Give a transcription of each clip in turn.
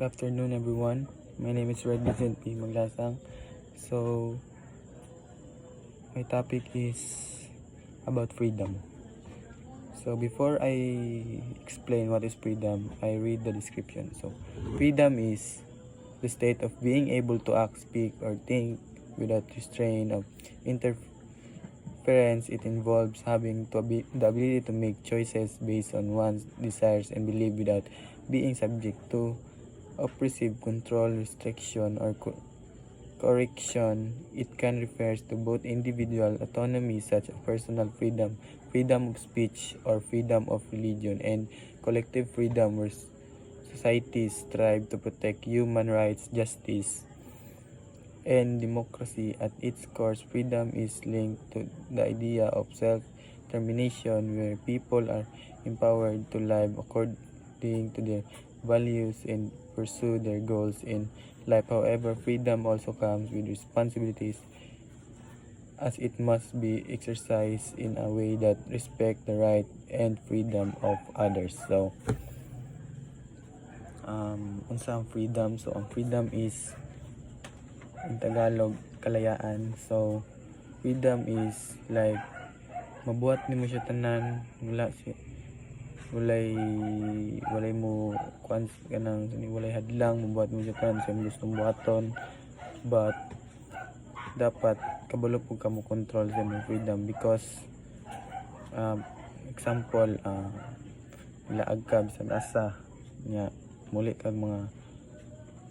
Good afternoon, everyone. My name is Red Vincent P. Maglasang. So, my topic is about freedom. So, before I explain what is freedom, I read the description. So, freedom is the state of being able to act, speak, or think without restraint of interference. It involves having the ability to make choices based on one's desires and belief without being subject to oppressive control, restriction, or correction. It can refer to both individual autonomy, such as personal freedom, freedom of speech, or freedom of religion, and collective freedom, where societies strive to protect human rights, justice, and democracy. At its core, freedom is linked to the idea of self-determination, where people are empowered to live according to their values and pursue their goals in life. However, freedom also comes with responsibilities, as it must be exercised in a way that respects the right and freedom of others. So, unsa ang freedom? So, ang freedom is in Tagalog, kalayaan. So, freedom is like mabuhat nimo siya tanan, walay mo kuan kanang walay hadlang, mabuhat mo siya tanan sa gustong buhaton, but dapat kabalo pug kamo control sa imong freedom because example, laag ka bisan asa nya muli kag mga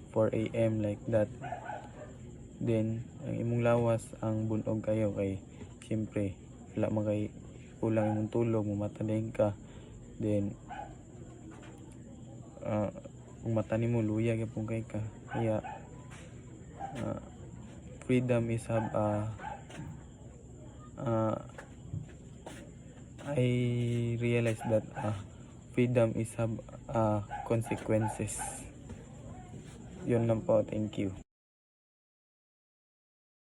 4 AM like that, then ang imong lawas ang bunog kayo kay siyempre wala man kay kulang imong tulog, mamatadeng ka, then kung mata nimo luya gyapon kay ka. Kaya freedom is I realize that freedom is have consequences. Yun lang po, thank you.